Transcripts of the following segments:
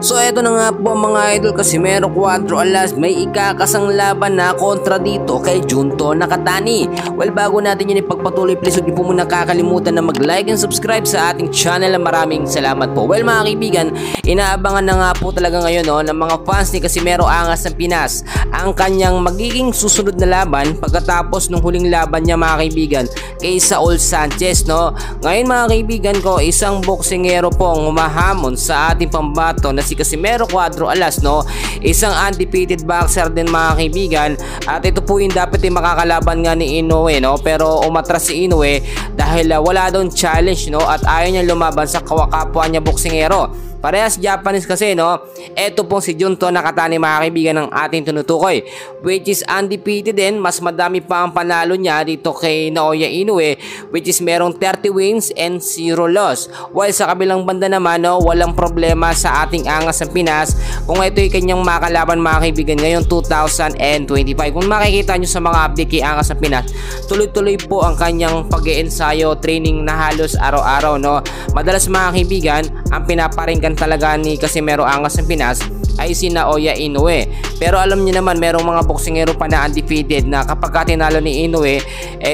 So eto na nga po mga idol, Casimero Cuadro Alas may ikakasang laban na kontra dito kay Junto Nakatani. Well, bago natin yun ipagpatuloy, please huwag niyo po muna kakalimutan na mag-like and subscribe sa ating channel. Maraming salamat po. Well mga kaibigan, inaabangan na nga po talaga ngayon ng mga fans ni Casimero Angas ng Pinas ang kanyang magiging susunod na laban pagkatapos ng huling laban niya mga kaibigan kay Saul Sanchez. Ngayon mga kaibigan ko, isang boksingero po ang humahamon sa ating pambato na si Casimero Cuadro Alas, isang undefeated boxer din mga kaibigan, at ito po yung dapat yung makakalaban nga ni Inoue, pero umatras si Inoue dahil wala daw challenge, at ayaw niya lumaban sa kapwa niya boksingero. Parehas Japanese kasi, Eto pong si Junto Nakatani mga kaibigan ng ating tinutukoy, which is undefeated din. Mas madami pa ang panalo niya dito kay Naoya Inoue, which is merong 30 wins and 0 loss. While sa kabilang banda naman, walang problema sa ating Angas ng Pinas kung ito ay kanyang makalaban mga kaibigan ngayong 2025. Kung makikita nyo sa mga update kay Angas ng Pinas, tuloy-tuloy po ang kanyang pag-iensayo, training na halos araw-araw. Madalas mga kaibigan, ang pinaparinggan talaga ni Casimero Angas ng Pinas ay si Naoya Inoue. Pero alam niyo naman, merong mga boksingero pa na undefeated na kapag tinalo ni Inoue,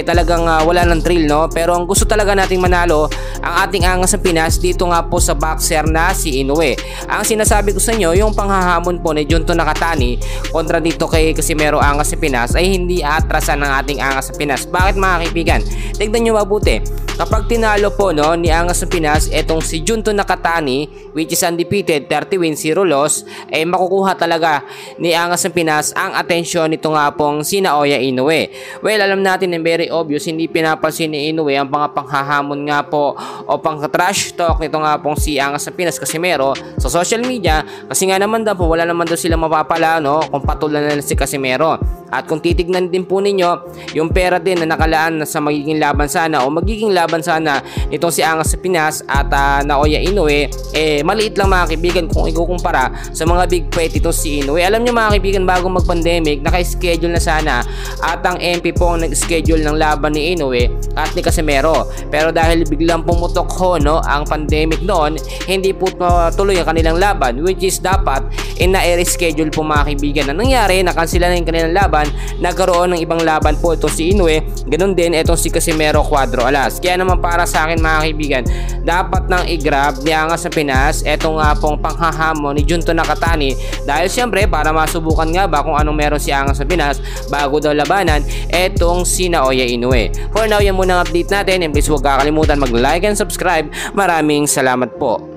talagang wala ng thrill, Pero ang gusto talaga nating manalo ang ating Angas ng Pinas dito nga po sa boxer na si Inoue. Ang sinasabi ko sa inyo, yung panghahamon po ni Junto Nakatani kontra dito kay Casimero Angas ng Pinas ay hindi atrasan ng ating Angas ng Pinas. Bakit mga kaibigan? Tignan nyo mabuti. Kapag tinalo po ni Angas ng Pinas etong si Junto Nakatani, which is undefeated, 30 wins, 0 loss, ay makukuha talaga ni Angas ng Pinas ang atensyon nito nga pong si Naoya Inoue. Well, alam natin na very obvious, hindi pinapansin ni Inoue ang mga panghahamon nga po o pang-trash talk nito nga pong si Angas ng Pinas Casimero sa social media, kasi nga naman daw po wala naman daw sila mapapala kung patulan na si Casimero. At kung titignan din po ninyo yung pera din na nakalaan sa magiging laban sana o magiging laban sana nitong si Angas ng Pinas at Naoya Inoue, maliit lang mga kaibigan kung ikukumpara sa mga big fight itong si Inoue. Alam nyo mga kaibigan, bago mag-pandemic, naka-schedule na sana at ang MP po ang nag-schedule ng laban ni Inoue at ni Casimero. Pero dahil biglang pumutok ang pandemic noon, hindi po tuloy ang kanilang laban, which is dapat na-reschedule po mga kaibigan. Ang nangyari, nakansila na yung kanilang laban, nagkaroon ng ibang laban po itong si Inoue, ganun din itong si Casimero Cuadro Alas. Kaya naman para sa akin mga kaibigan, dapat nang i-grab ni Angas ng Pinas etong nga pong panghahamon ni Junto Nakatani, dahil siyempre para masubukan nga ba kung anong meron si Angas ng Pinas bago daw labanan etong si Naoya Inoue. For now, yan muna ang update natin, and please huwag kakalimutan mag-like and subscribe. Maraming salamat po.